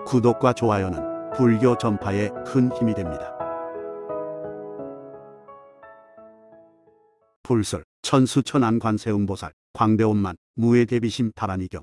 구독과 좋아요는 불교 전파에 큰 힘이 됩니다. 불설 천수천안 관세음보살 광대원만 무예대비심 다란이경.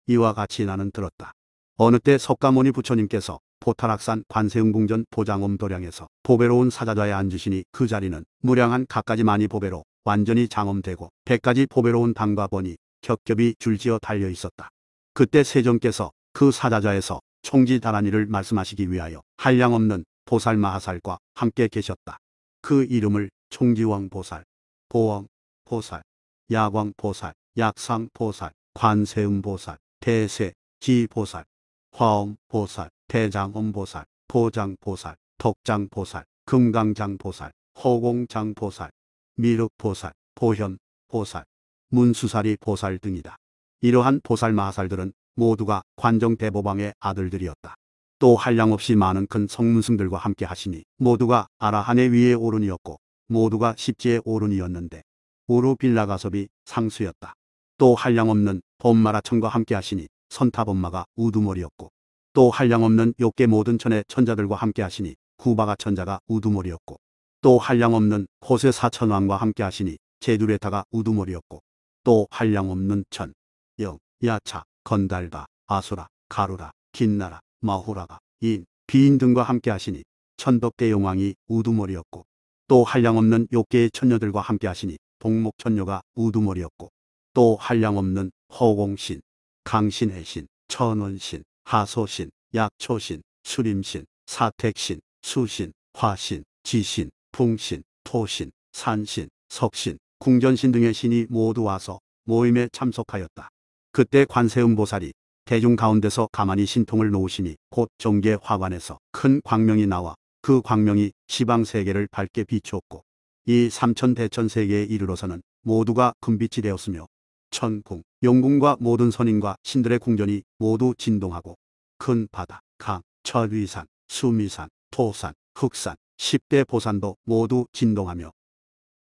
이와 같이 나는 들었다. 어느 때 석가모니 부처님께서 포타락산 관세음궁전 보장엄 도량에서 보배로운 사자좌에 앉으시니 그 자리는 무량한 갖가지 많이 보배로 완전히 장엄되고 100가지 보배로운 당과 번이 겹겹이 줄지어 달려 있었다. 그때 세존께서 그 사자좌에서 총지 다란이를 말씀하시기 위하여 한량없는 보살 마하살과 함께 계셨다. 그 이름을 총지왕 보살, 보왕 보살, 야광 보살, 약상 보살, 관세음 보살, 대세 지 보살, 화엄 보살, 대장엄 보살, 보장 보살, 덕장 보살, 금강장 보살, 허공장 보살, 미륵 보살, 보현 보살, 문수사리 보살 등이다. 이러한 보살 마하살들은 모두가 관정 대보방의 아들들이었다. 또 한량없이 많은 큰 성문승들과 함께 하시니 모두가 아라한의 위에 오른이었고 모두가 십지의 오른이었는데 우루빌라가섭이 상수였다. 또 한량없는 법마라천과 함께 하시니 선타법마가 우두머리였고 또 한량없는 욕계 모든 천의 천자들과 함께 하시니 구바가 천자가 우두머리였고 또 한량없는 호세 사천왕과 함께 하시니 제두레타가 우두머리였고 또 한량없는 천, 영, 야차, 건달가, 아수라, 가루라, 긴나라, 마후라가, 인, 비인 등과 함께 하시니 천덕대용왕이 우두머리였고 또 한량없는 욕계의 천녀들과 함께 하시니 동목천녀가 우두머리였고 또 한량없는 허공신, 강신해신, 천원신, 하소신, 약초신, 수림신, 사택신, 수신, 화신, 지신, 풍신, 토신, 산신, 석신, 궁전신 등의 신이 모두 와서 모임에 참석하였다. 그때 관세음보살이 대중 가운데서 가만히 신통을 놓으시니 곧 정계 화관에서 큰 광명이 나와 그 광명이 시방세계를 밝게 비추었고 이 삼천대천세계에 이르러서는 모두가 금빛이 되었으며 천궁, 용궁과 모든 선인과 신들의 궁전이 모두 진동하고 큰 바다, 강, 철위산, 수미산, 토산, 흑산, 10대 보산도 모두 진동하며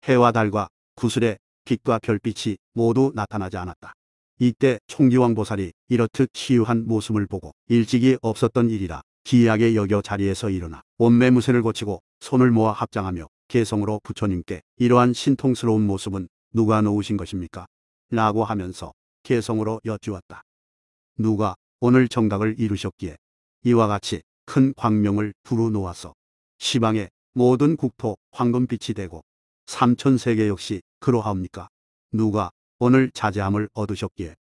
해와 달과 구슬의 빛과 별빛이 모두 나타나지 않았다. 이때 총지왕 보살이 이렇듯 치유한 모습을 보고 일찍이 없었던 일이라 기이하게 여겨 자리에서 일어나 원매무새를 고치고 손을 모아 합장하며 개성으로 부처님께 이러한 신통스러운 모습은 누가 놓으신 것입니까? 라고 하면서 개성으로 여쭈었다. 누가 오늘 정각을 이루셨기에 이와 같이 큰 광명을 두루 놓아서 시방의 모든 국토 황금빛이 되고 삼천세계 역시 그러하옵니까? 누가 오늘 자제함을 얻으셨기에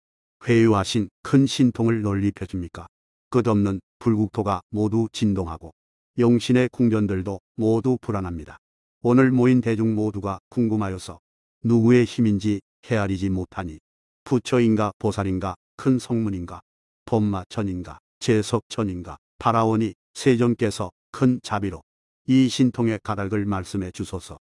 회유하신 큰 신통을 널리 펴줍니까? 끝없는 불국토가 모두 진동하고 영신의 궁전들도 모두 불안합니다. 오늘 모인 대중 모두가 궁금하여서 누구의 힘인지 헤아리지 못하니 부처인가 보살인가 큰 성문인가 법마천인가 제석천인가 파라오니 세존께서 큰 자비로 이 신통의 가닥을 말씀해 주소서.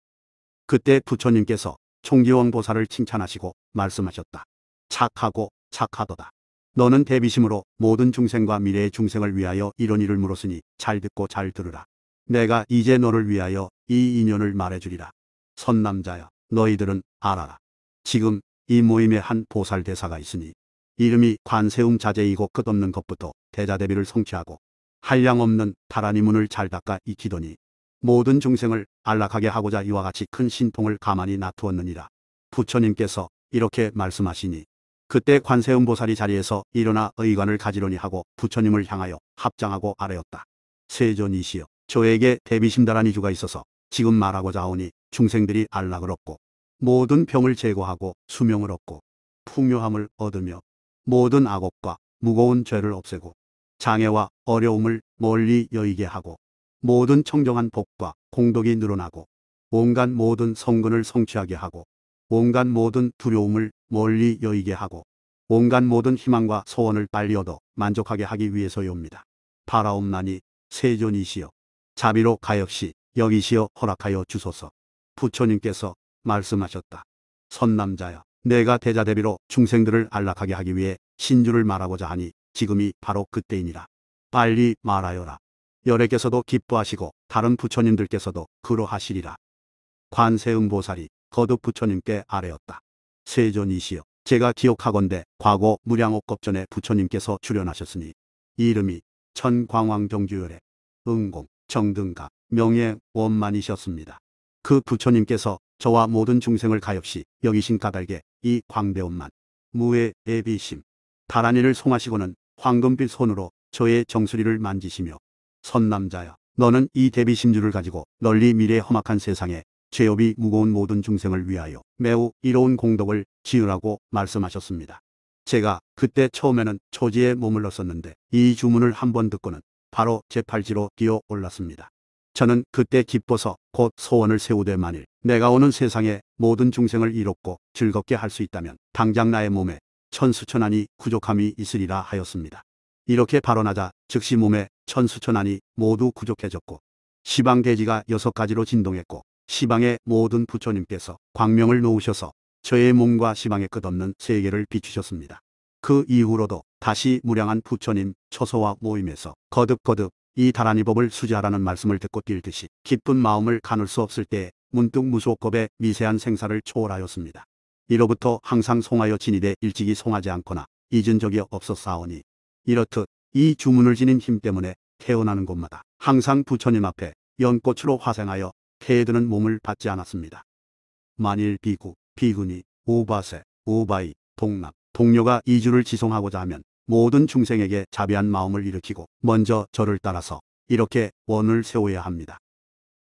그때 부처님께서 총지왕 보살을 칭찬하시고 말씀하셨다. 착하고 착하도다. 너는 대비심으로 모든 중생과 미래의 중생을 위하여 이런 일을 물었으니 잘 듣고 잘 들으라. 내가 이제 너를 위하여 이 인연을 말해주리라. 선남자여, 너희들은 알아라. 지금 이 모임에 한 보살 대사가 있으니 이름이 관세음 자제이고 끝없는 것부터 대자대비를 성취하고 한량없는 다란이 문을 잘 닦아 익히더니 모든 중생을 안락하게 하고자 이와 같이 큰 신통을 가만히 놔두었느니라. 부처님께서 이렇게 말씀하시니 그때 관세음보살이 자리에서 일어나 의관을 가지런히 하고 부처님을 향하여 합장하고 아뢰었다. 세존이시여, 저에게 대비심다란 이주가 있어서 지금 말하고자 하오니 중생들이 안락을 얻고 모든 병을 제거하고 수명을 얻고 풍요함을 얻으며 모든 악업과 무거운 죄를 없애고 장애와 어려움을 멀리 여의게 하고 모든 청정한 복과 공덕이 늘어나고 온갖 모든 성근을 성취하게 하고 온갖 모든 두려움을 멀리 여의게 하고 온갖 모든 희망과 소원을 빨리 얻어 만족하게 하기 위해서요옵니다. 바라옵나니 세존이시여, 자비로 가역시 여기시어 허락하여 주소서. 부처님께서 말씀하셨다. 선남자여, 내가 대자대비로 중생들을 안락하게 하기 위해 신주를 말하고자 하니 지금이 바로 그때이니라. 빨리 말하여라. 열애께서도 기뻐하시고 다른 부처님들께서도 그러하시리라. 관세음보살이 거듭 부처님께 아뢰었다. 세존이시여, 제가 기억하건대 과거 무량옥겁 전에 부처님께서 출연하셨으니 이름이 천광왕정주열의 응공, 정등가, 명예, 원만이셨습니다. 그 부처님께서 저와 모든 중생을 가엾이 여기신 까닭에 이 광대원만, 무의 애비심, 다란이를 송하시고는 황금빛 손으로 저의 정수리를 만지시며 선남자야, 너는 이 대비심주를 가지고 널리 미래 험악한 세상에 죄업이 무거운 모든 중생을 위하여 매우 이로운 공덕을 지으라고 말씀하셨습니다. 제가 그때 처음에는 초지에 머물렀었는데 이 주문을 한번 듣고는 바로 제 팔지로 뛰어 올랐습니다. 저는 그때 기뻐서 곧 소원을 세우되 만일 내가 오는 세상에 모든 중생을 이롭고 즐겁게 할 수 있다면 당장 나의 몸에 천수천안이 구족함이 있으리라 하였습니다. 이렇게 발언하자 즉시 몸에 천수천안이 모두 구족해졌고 시방대지가 6가지로 진동했고 시방의 모든 부처님께서 광명을 놓으셔서 저의 몸과 시방의 끝없는 세계를 비추셨습니다. 그 이후로도 다시 무량한 부처님 처소와 모임에서 거듭거듭 이 다란이법을 수지하라는 말씀을 듣고 뛸 듯이 기쁜 마음을 가눌 수 없을 때에 문득 무수옥겁의 미세한 생사를 초월하였습니다. 이로부터 항상 송하여 지니되 일찍이 송하지 않거나 잊은 적이 없었사오니 이렇듯 이 주문을 지닌 힘 때문에 태어나는 곳마다 항상 부처님 앞에 연꽃으로 화생하여 태해드는 몸을 받지 않았습니다. 만일 비구, 비구니, 오바세, 오바이, 동남, 동료가 이 주를 지송하고자 하면 모든 중생에게 자비한 마음을 일으키고 먼저 저를 따라서 이렇게 원을 세워야 합니다.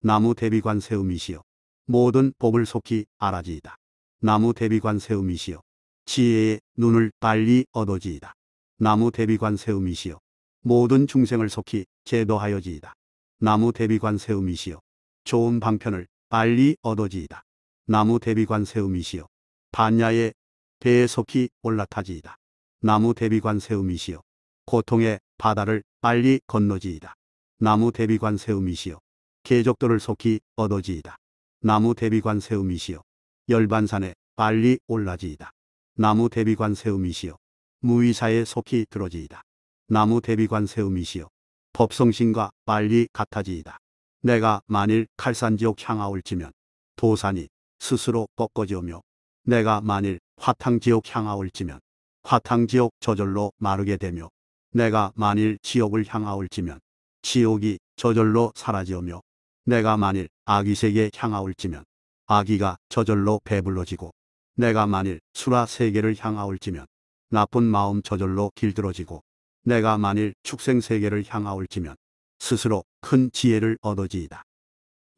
나무 대비관 세움이시여 모든 법을 속히 알아지이다. 나무 대비관 세움이시여 지혜의 눈을 빨리 얻어지이다. 나무 대비관 세움이시여 모든 중생을 속히 제도하여지이다. 나무 대비관 세움이시여 좋은 방편을 빨리 얻어지이다. 나무 대비관 세움이시여 반야의 배에 속히 올라타지이다. 나무 대비관 세움이시여 고통의 바다를 빨리 건너지이다. 나무 대비관 세움이시여 계적도를 속히 얻어지이다. 나무 대비관 세움이시여 열반산에 빨리 올라지이다. 나무 대비관 세움이시여 무의사에 속히 들어지이다. 나무 대비관 세움이시여 법성신과 빨리 같아지이다. 내가 만일 칼산지옥 향하올지면 도산이 스스로 꺾어지오며 내가 만일 화탕지옥 향하올지면 화탕지옥 저절로 마르게 되며 내가 만일 지옥을 향하올지면 지옥이 저절로 사라지오며 내가 만일 아기세계 향하올지면 아기가 저절로 배불러지고 내가 만일 수라세계를 향하올지면 나쁜 마음 저절로 길들어지고 내가 만일 축생세계를 향하올지면 스스로 큰 지혜를 얻어지이다.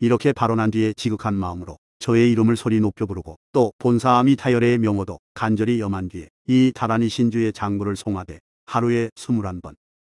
이렇게 발언한 뒤에 지극한 마음으로 저의 이름을 소리 높여 부르고 또 본사아미 타열의 명호도 간절히 염한 뒤에 이 다란이 신주의 장구를 송하되 하루에 21번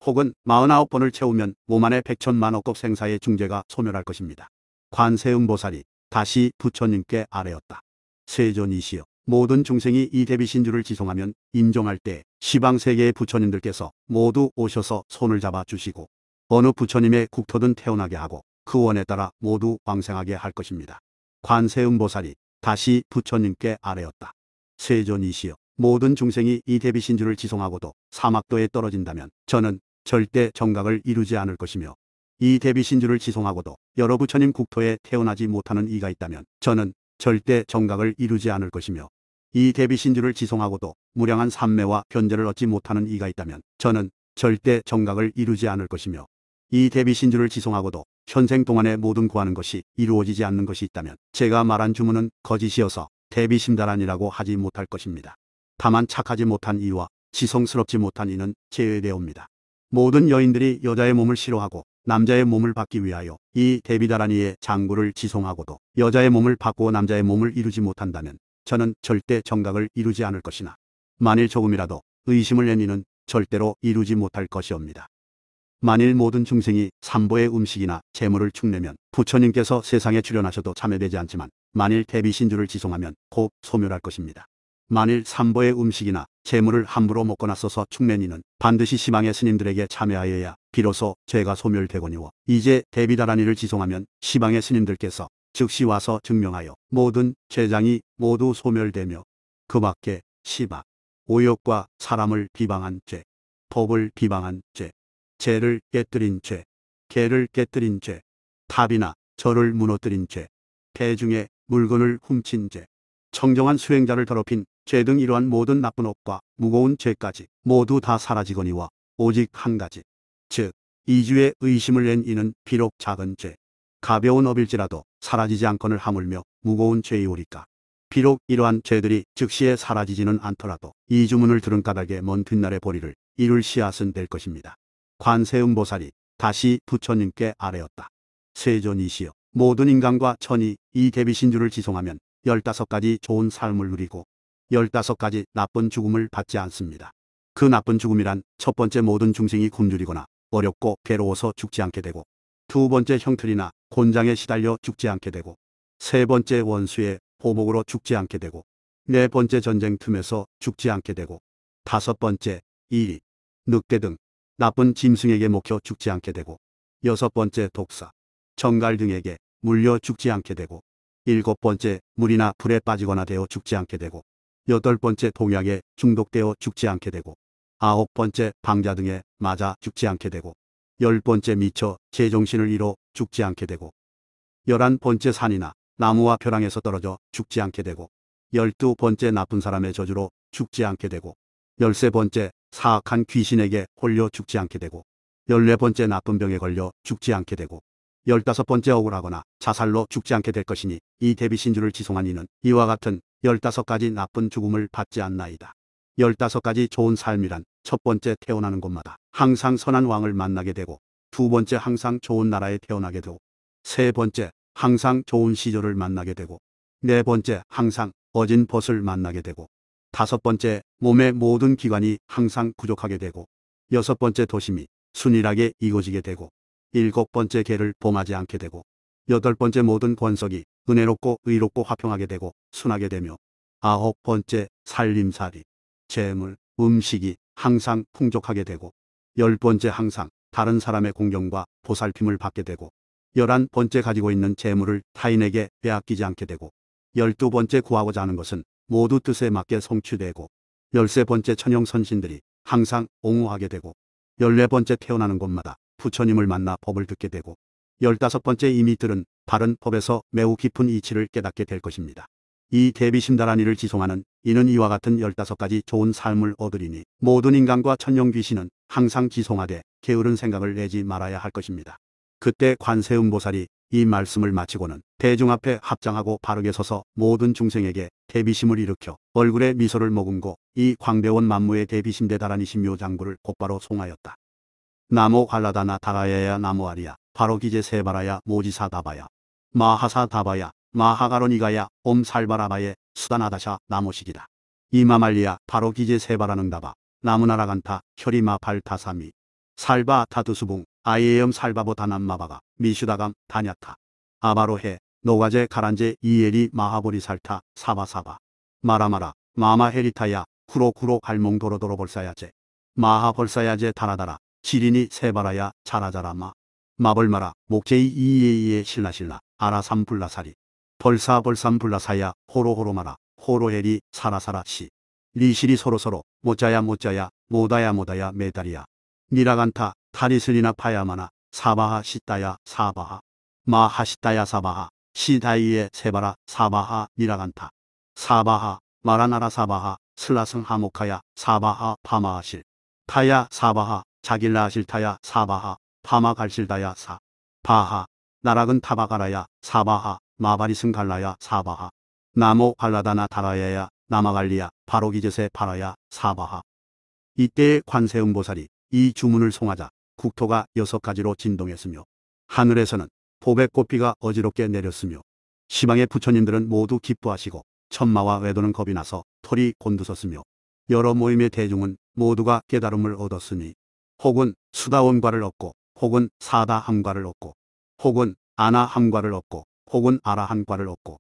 혹은 49번을 채우면 몸 안에 백천만억급 생사의 중죄가 소멸할 것입니다. 관세음보살이 다시 부처님께 아뢰었다. 세존이시여 모든 중생이 이 대비신주를 지송하면 임종할 때 시방세계의 부처님들께서 모두 오셔서 손을 잡아 주시고 어느 부처님의 국토든 태어나게 하고 그 원에 따라 모두 왕생하게 할 것입니다. 관세음보살이 다시 부처님께 아뢰었다. 세존이시여 모든 중생이 이 대비신주를 지송하고도 사막도에 떨어진다면 저는 절대 정각을 이루지 않을 것이며 이 대비신주를 지송하고도 여러 부처님 국토에 태어나지 못하는 이가 있다면 저는 절대 정각을 이루지 않을 것이며 이 대비신주를 지송하고도 무량한 삼매와 변제를 얻지 못하는 이가 있다면 저는 절대 정각을 이루지 않을 것이며 이 대비신주를 지송하고도 현생 동안에 모든 구하는 것이 이루어지지 않는 것이 있다면 제가 말한 주문은 거짓이어서 대비심다란이라고 하지 못할 것입니다. 다만 착하지 못한 이와 지성스럽지 못한 이는 제외되옵니다. 모든 여인들이 여자의 몸을 싫어하고 남자의 몸을 받기 위하여 이 대비다란이의 장구를 지송하고도 여자의 몸을 받고 남자의 몸을 이루지 못한다면 저는 절대 정각을 이루지 않을 것이나 만일 조금이라도 의심을 낸 이는 절대로 이루지 못할 것이옵니다. 만일 모든 중생이 삼보의 음식이나 재물을 축내면 부처님께서 세상에 출현하셔도 참여되지 않지만 만일 대비신주를 지송하면 곧 소멸할 것입니다. 만일 삼보의 음식이나 재물을 함부로 먹거나 써서 축낸 이는 반드시 시방의 스님들에게 참여하여야 비로소 죄가 소멸되거니와 이제 대비다란이를 지송하면 시방의 스님들께서 즉시 와서 증명하여 모든 죄장이 모두 소멸되며 그 밖에 시방, 오욕과 사람을 비방한 죄, 법을 비방한 죄, 죄를 깨뜨린 죄, 개를 깨뜨린 죄, 탑이나 절을 무너뜨린 죄, 대중의 물건을 훔친 죄, 청정한 수행자를 더럽힌 죄 등 이러한 모든 나쁜 업과 무거운 죄까지 모두 다 사라지거니와 오직 한 가지 즉 이주에 의심을 낸 이는 비록 작은 죄, 가벼운 업일지라도 사라지지 않거늘 하물며 무거운 죄이오리까. 비록 이러한 죄들이 즉시에 사라지지는 않더라도 이 주문을 들은 까닭에 먼 뒷날의 보리를 이룰 씨앗은 될 것입니다. 관세음보살이 다시 부처님께 아뢰었다. 세존이시여, 모든 인간과 천이 이 대비신주를 지송하면 15가지 좋은 삶을 누리고 15가지 나쁜 죽음을 받지 않습니다. 그 나쁜 죽음이란 첫 번째, 모든 중생이 굶주리거나 어렵고 괴로워서 죽지 않게 되고, 두 번째, 형틀이나 곤장에 시달려 죽지 않게 되고, 세 번째, 원수의 보복으로 죽지 않게 되고, 네 번째, 전쟁 틈에서 죽지 않게 되고, 다섯 번째, 이리, 늑대 등 나쁜 짐승에게 먹혀 죽지 않게 되고, 여섯 번째, 독사, 정갈 등에게 물려 죽지 않게 되고, 일곱 번째, 물이나 불에 빠지거나 되어 죽지 않게 되고, 여덟 번째, 독약에 중독되어 죽지 않게 되고, 아홉 번째, 방자 등에 맞아 죽지 않게 되고, 열 번째, 미쳐 제정신을 잃어 죽지 않게 되고, 11번째, 산이나 나무와 벼랑에서 떨어져 죽지 않게 되고, 12번째, 나쁜 사람의 저주로 죽지 않게 되고, 13번째, 사악한 귀신에게 홀려 죽지 않게 되고, 14번째, 나쁜 병에 걸려 죽지 않게 되고, 15번째, 억울하거나 자살로 죽지 않게 될 것이니 이 대비신주를 지송한 이는 이와 같은 15가지 나쁜 죽음을 받지 않나이다. 15가지 좋은 삶이란 첫 번째, 태어나는 곳마다 항상 선한 왕을 만나게 되고, 두 번째, 항상 좋은 나라에 태어나게 되고, 세 번째, 항상 좋은 시절을 만나게 되고, 네 번째, 항상 어진 벗을 만나게 되고, 다섯 번째, 몸의 모든 기관이 항상 부족하게 되고, 여섯 번째, 도심이 순일하게 이루어지게 되고, 일곱 번째, 개를 범하지 않게 되고, 여덟 번째, 모든 권석이 은혜롭고 의롭고 화평하게 되고 순하게 되며, 아홉 번째, 살림살이, 재물, 음식이 항상 풍족하게 되고, 열 번째, 항상 다른 사람의 공경과 보살핌을 받게 되고, 11번째, 가지고 있는 재물을 타인에게 빼앗기지 않게 되고, 12번째, 구하고자 하는 것은 모두 뜻에 맞게 성취되고, 13번째, 천형선신들이 항상 옹호하게 되고, 14번째, 태어나는 곳마다 부처님을 만나 법을 듣게 되고, 15번째, 이미 들은 바른 법에서 매우 깊은 이치를 깨닫게 될 것입니다. 이 대비심다라니를 지송하는 이는 이와 같은 15가지 좋은 삶을 얻으리니 모든 인간과 천령귀신은 항상 지송하되 게으른 생각을 내지 말아야 할 것입니다. 그때 관세음보살이 이 말씀을 마치고는 대중 앞에 합장하고 바르게 서서 모든 중생에게 대비심을 일으켜 얼굴에 미소를 머금고 이 광대원 만무의 대비심대 다라니심 묘장구를 곧바로 송하였다. 나모 갈라다나 다가야야 나모아리야 바로기제 세바라야 모지사 다바야 마하사 다바야 마하가로니가야 옴 살바라바예 수다나다샤 나모시기다. 이마말리야 바로기제 세바라능다바 나무나라간타 혈이마 발타사미 살바 타두수붕 아이에엄 살바보 다남마바가 미슈다감 다냐타 아바로해 노가제 가란제 이에리 마하보리 살타 사바사바 마라마라 마마헤리타야 쿠로쿠로 갈몽도로도로 벌사야제 마하벌사야제 다라다라 지리니 세바라야 자라자라마 마벌마라 목제이 이에이에 신라신라 아라삼불라사리 벌사벌삼불라사야 호로호로마라 호로헤리 사라사라시 리시리 서로서로 모짜야 모짜야 모다야 모다야 메다리야 니라간타 타리슬리나 파야마나 사바하 시따야 사바하 마하시따야 사바하 시다이에 세바라 사바하 니라간타 사바하 마라나라 사바하 슬라승 하모카야 사바하 파마하실 타야 사바하 자길라실타야 사바하 파마갈실다야 사바하 나락은 타바가라야 사바하 마바리승 갈라야 사바하 나모 갈라다나 다라야야 나마갈리야 바로기제세 파라야 사바하. 이때의 관세음보살이 이 주문을 송하자 국토가 6가지로 진동했으며 하늘에서는 보배 꽃비가 어지럽게 내렸으며 시방의 부처님들은 모두 기뻐하시고 천마와 외도는 겁이 나서 털이 곤두섰으며 여러 모임의 대중은 모두가 깨달음을 얻었으니 혹은 수다원과를 얻고 혹은 사다함과를 얻고 혹은 아나함과를 얻고 혹은 아라한과를 얻고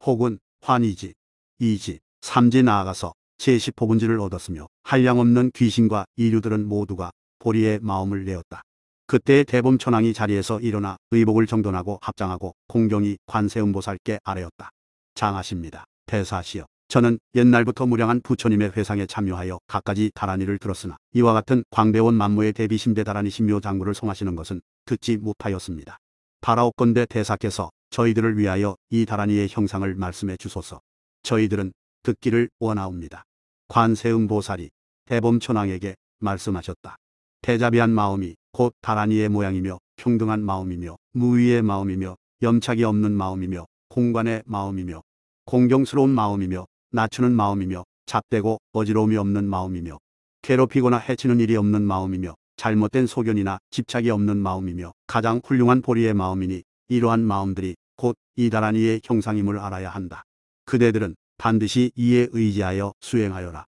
혹은 환이지, 이지, 삼지 나아가서 제10호분지를 얻었으며 한량없는 귀신과 이류들은 모두가 보리의 마음을 내었다. 그때 대범천왕이 자리에서 일어나 의복을 정돈하고 합장하고 공경히 관세음보살께 아뢰었다. 장하십니다. 대사시여, 저는 옛날부터 무량한 부처님의 회상에 참여하여 갖가지 다라니를 들었으나 이와 같은 광대원 만무의 대비심대 다라니심 묘장구를 송하시는 것은 듣지 못하였습니다. 바라옵건대 대사께서 저희들을 위하여 이 다라니의 형상을 말씀해 주소서. 저희들은 듣기를 원하옵니다. 관세음보살이 대범천왕에게 말씀하셨다. 대자비한 마음이 곧 다란이의 모양이며 평등한 마음이며 무위의 마음이며 염착이 없는 마음이며 공관의 마음이며 공경스러운 마음이며 낮추는 마음이며 잡되고 어지러움이 없는 마음이며 괴롭히거나 해치는 일이 없는 마음이며 잘못된 소견이나 집착이 없는 마음이며 가장 훌륭한 보리의 마음이니 이러한 마음들이 곧 이 다란이의 형상임을 알아야 한다. 그대들은 반드시 이에 의지하여 수행하여라.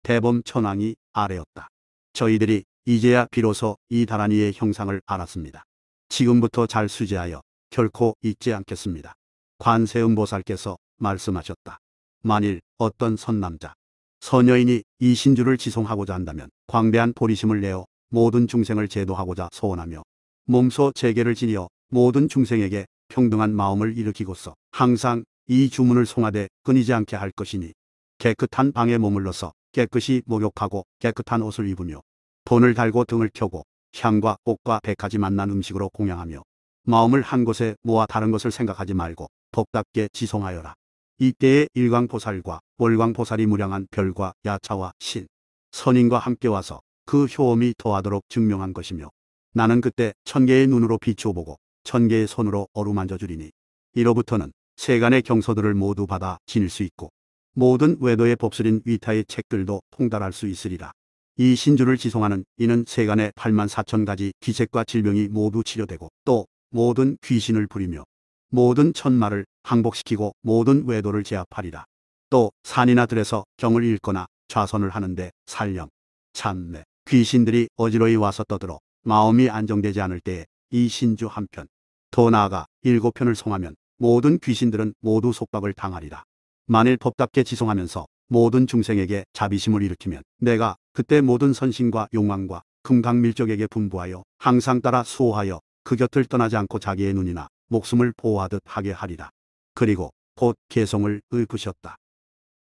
대범 천황이 아뢰었다. 저희들이 이제야 비로소 이 다란이의 형상을 알았습니다. 지금부터 잘 수제하여 결코 잊지 않겠습니다. 관세음보살께서 말씀하셨다. 만일 어떤 선남자, 선여인이 이 신주를 지송하고자 한다면 광대한 보리심을 내어 모든 중생을 제도하고자 소원하며 몸소 제계를 지니어 모든 중생에게 평등한 마음을 일으키고서 항상 이 주문을 송하되 끊이지 않게 할 것이니 깨끗한 방에 머물러서 깨끗이 목욕하고 깨끗한 옷을 입으며 돈을 달고 등을 켜고 향과 꽃과 백가지 만난 음식으로 공양하며 마음을 한 곳에 모아 다른 것을 생각하지 말고 법답게 지송하여라. 이때에 일광보살과 월광보살이 무량한 별과 야차와 신, 선인과 함께 와서 그 효험이 더하도록 증명한 것이며 나는 그때 1000개의 눈으로 비추어보고 1000개의 손으로 어루만져 주리니 이로부터는 세간의 경서들을 모두 받아 지닐 수 있고 모든 외도의 법술인 위타의 책들도 통달할 수 있으리라. 이 신주를 지송하는 이는 세간의 84,000가지 기색과 질병이 모두 치료되고 또 모든 귀신을 부리며 모든 천마를 항복시키고 모든 외도를 제압하리라. 또 산이나 들에서 경을 읽거나 좌선을 하는데 살령, 참내, 귀신들이 어지러이 와서 떠들어 마음이 안정되지 않을 때에 이 신주 한편, 더 나아가 7편을 송하면 모든 귀신들은 모두 속박을 당하리라. 만일 법답게 지송하면서 모든 중생에게 자비심을 일으키면 내가 그때 모든 선신과 용왕과 금강밀적에게 분부하여 항상 따라 수호하여 그 곁을 떠나지 않고 자기의 눈이나 목숨을 보호하듯 하게 하리라. 그리고 곧 개성을 읊으셨다.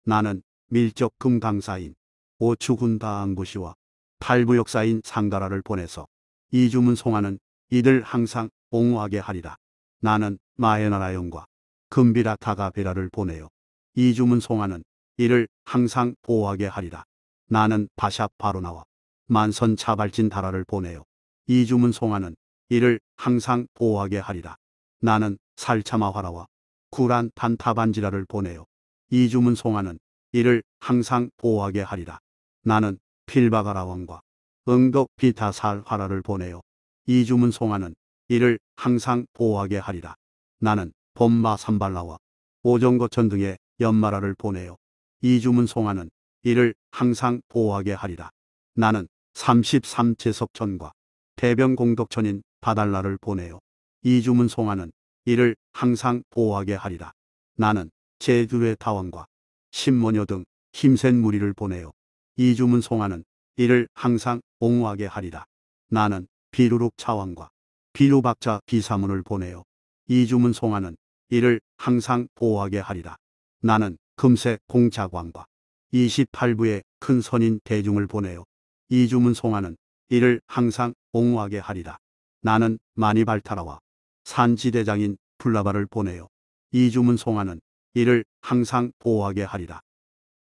나는 밀적 금강사인 오추군다앙부시와 팔부역사인 상다라를 보내서 이 주문 송하는 이들 항상 옹호하게 하리라. 나는 마에나라영과 금비라 타가베라를 보내요. 이 주문 송하는 이를 항상 보호하게 하리라. 나는 바샵 바로나와 만선 차발진 다라를 보내요. 이 주문 송하는 이를 항상 보호하게 하리라. 나는 살차마화라와 구란 단타반지라를 보내요. 이 주문 송하는 이를 항상 보호하게 하리라. 나는 필바가라왕과 응덕 비타살화라를 보내요. 이 주문 송하는 이를 항상 보호하게 하리라. 나는 범마 삼발라와 오정거천 등의 연마라를 보내요. 이 주문 송하는 이를 항상 보호하게 하리라. 나는 33채석천과 대변공덕천인 바달라를 보내요. 이 주문 송하는 이를 항상 보호하게 하리라. 나는 제주의 다왕과 신모녀 등 힘센 무리를 보내요. 이 주문 송하는 이를 항상 옹호하게 하리라. 나는 비루룩 차왕과 비루박자 비사문을 보내요. 이 주문 송하는 이를 항상 보호하게 하리라. 나는 금색 공자광과 28부의 큰 선인 대중을 보내요. 이 주문 송하는 이를 항상 옹호하게 하리라. 나는 마니발타라와 산지대장인 불라바를 보내요. 이 주문 송하는 이를 항상 보호하게 하리라.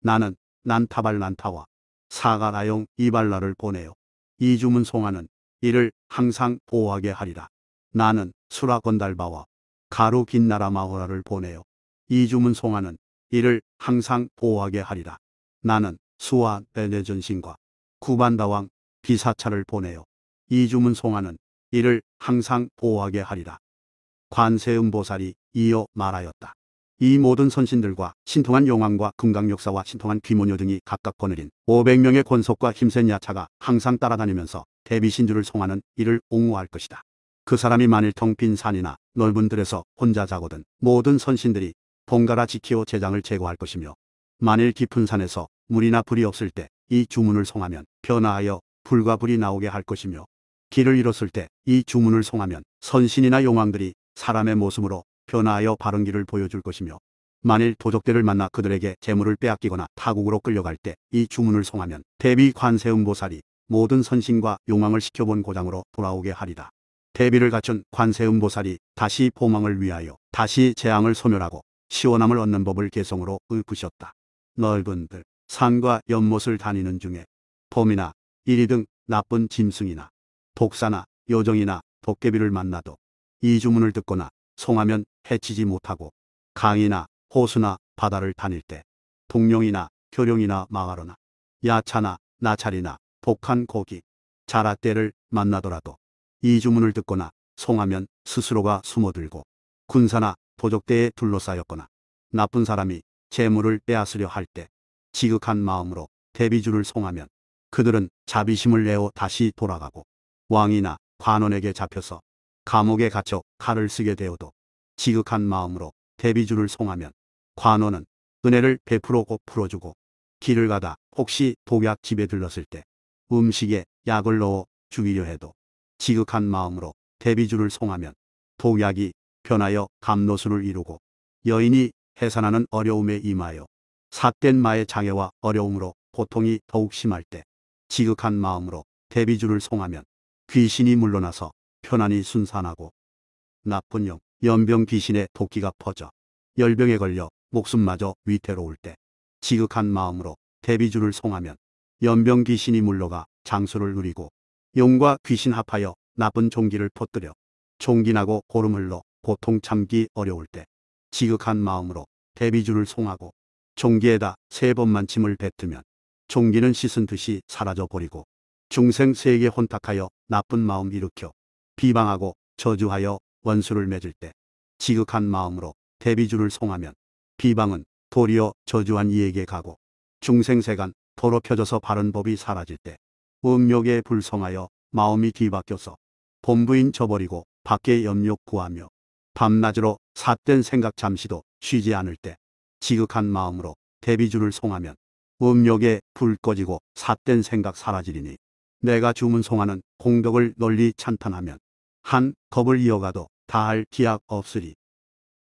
나는 난타발난타와 사가라용 이발라를 보내요. 이 주문 송하는 이를 항상 보호하게 하리라. 나는 수라건달바와 가루 긴나라 마호라를 보내요. 이 주문 송하는 이를 항상 보호하게 하리라. 나는 수와 베네전신과 구반다왕 비사차를 보내요. 이 주문 송하는 이를 항상 보호하게 하리라. 관세음보살이 이어 말하였다. 이 모든 선신들과 신통한 용왕과 금강역사와 신통한 귀모녀 등이 각각 거느린 500명의 권속과 힘센 야차가 항상 따라다니면서 대비신주를 송하는 이를 옹호할 것이다. 그 사람이 만일 텅 빈 산이나 넓은 들에서 혼자 자거든 모든 선신들이 번갈아 지키어 재장을 제거할 것이며 만일 깊은 산에서 물이나 불이 없을 때 이 주문을 송하면 변화하여 불과 불이 나오게 할 것이며 길을 잃었을 때 이 주문을 송하면 선신이나 용왕들이 사람의 모습으로 변화하여 바른 길을 보여줄 것이며 만일 도적들을 만나 그들에게 재물을 빼앗기거나 타국으로 끌려갈 때 이 주문을 송하면 대비 관세음보살이 모든 선신과 용왕을 시켜본 고장으로 돌아오게 하리라. 대비를 갖춘 관세음보살이 다시 보망을 위하여 다시 재앙을 소멸하고 시원함을 얻는 법을 개성으로 읊으셨다. 넓은 들, 산과 연못을 다니는 중에 봄이나 이리 등 나쁜 짐승이나 독사나 요정이나 도깨비를 만나도 이 주문을 듣거나 송하면 해치지 못하고 강이나 호수나 바다를 다닐 때 독룡이나 교룡이나 망아로나 야차나 나찰이나 독한 고기, 자라떼를 만나더라도 이 주문을 듣거나 송하면 스스로가 숨어들고 군사나 도적대에 둘러싸였거나 나쁜 사람이 재물을 빼앗으려 할 때 지극한 마음으로 대비주를 송하면 그들은 자비심을 내어 다시 돌아가고 왕이나 관원에게 잡혀서 감옥에 갇혀 칼을 쓰게 되어도 지극한 마음으로 대비주를 송하면 관원은 은혜를 베풀어 곧 풀어주고 길을 가다 혹시 독약 집에 들렀을 때 음식에 약을 넣어 죽이려 해도 지극한 마음으로 대비주를 송하면 독약이 변하여 감노수를 이루고 여인이 해산하는 어려움에 임하여 삿된 마의 장애와 어려움으로 고통이 더욱 심할 때 지극한 마음으로 대비주를 송하면 귀신이 물러나서 편안히 순산하고 나쁜 영, 연병 귀신의 도끼가 퍼져 열병에 걸려 목숨마저 위태로울 때 지극한 마음으로 대비주를 송하면 연병 귀신이 물러가 장수를 누리고 용과 귀신 합하여 나쁜 종기를 퍼뜨려 종기나고 고름 흘러 고통 참기 어려울 때 지극한 마음으로 대비주를 송하고 종기에다 3번만 침을 뱉으면 종기는 씻은 듯이 사라져 버리고 중생 세계 혼탁하여 나쁜 마음 일으켜 비방하고 저주하여 원수를 맺을 때 지극한 마음으로 대비주를 송하면 비방은 도리어 저주한 이에게 가고 중생세간 더럽혀져서 바른 법이 사라질 때 음욕에 불성하여 마음이 뒤바뀌어서 본부인 저버리고 밖에 염욕 구하며 밤낮으로 삿된 생각 잠시도 쉬지 않을 때 지극한 마음으로 대비주를 송하면 음욕에 불 꺼지고 삿된 생각 사라지리니 내가 주문 송하는 공덕을 널리 찬탄하면 한 겁을 이어가도 다할 기약 없으리.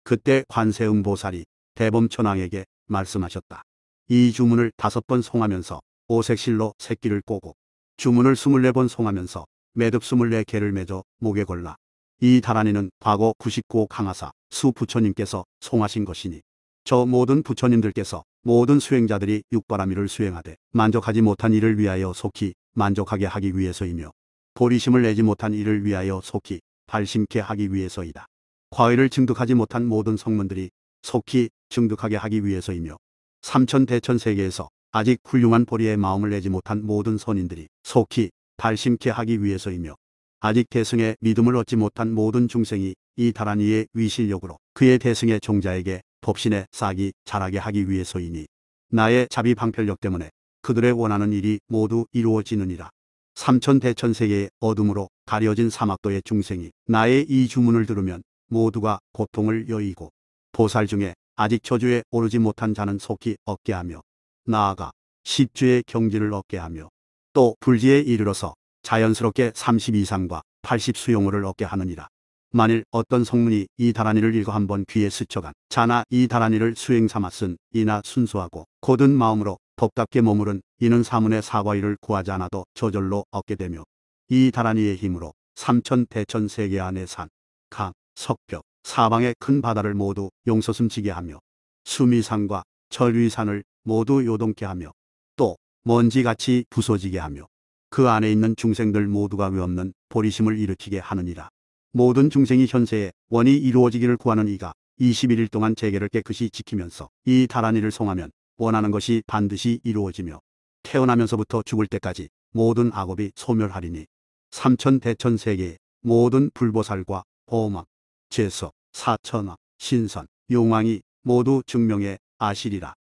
그때 관세음보살이 대범천왕에게 말씀하셨다. 이 주문을 5번 송하면서 오색실로 새끼를 꼬고 주문을 24번 송하면서 매듭 24개를 맺어 목에 걸라. 이 다란이는 과거 99호 강하사 수 부처님께서 송하신 것이니 저 모든 부처님들께서 모든 수행자들이 육바라밀을 수행하되 만족하지 못한 이를 위하여 속히 만족하게 하기 위해서이며 보리심을 내지 못한 이를 위하여 속히 발심케 하기 위해서이다. 과의를 증득하지 못한 모든 성문들이 속히 증득하게 하기 위해서이며 삼천대천세계에서 아직 훌륭한 보리의 마음을 내지 못한 모든 선인들이 속히 발심케 하기 위해서이며 아직 대승의 믿음을 얻지 못한 모든 중생이 이 다란이의 위실력으로 그의 대승의 종자에게 법신의 싹이 자라게 하기 위해서이니 나의 자비 방편력 때문에 그들의 원하는 일이 모두 이루어지느니라. 삼천대천세계의 어둠으로 가려진 사막도의 중생이 나의 이 주문을 들으면 모두가 고통을 여의고 보살 중에 아직 저주에 오르지 못한 자는 속히 얻게 하며 나아가 십주의 경지를 얻게 하며 또 불지에 이르러서 자연스럽게 30 이상과 80 수용호를 얻게 하느니라. 만일 어떤 성문이 이 다란이를 읽어 한번 귀에 스쳐간 자나 이 다란이를 수행 삼았은 이나 순수하고 곧은 마음으로 법답게 머무른 이는 사문의 사과일을 구하지 않아도 저절로 얻게 되며 이 다란이의 힘으로 삼천대천 세계 안의 산, 강, 석벽, 사방의 큰 바다를 모두 용서숨지게 하며 수미산과 절위산을 모두 요동케 하며 또 먼지같이 부서지게 하며 그 안에 있는 중생들 모두가 외없는 보리심을 일으키게 하느니라. 모든 중생이 현세에 원이 이루어지기를 구하는 이가 21일 동안 제계를 깨끗이 지키면서 이 다란이를 송하면 원하는 것이 반드시 이루어지며 태어나면서부터 죽을 때까지 모든 악업이 소멸하리니 삼천대천세계의 모든 불보살과 호막, 제석, 사천왕, 신선, 용왕이 모두 증명해 아시리라.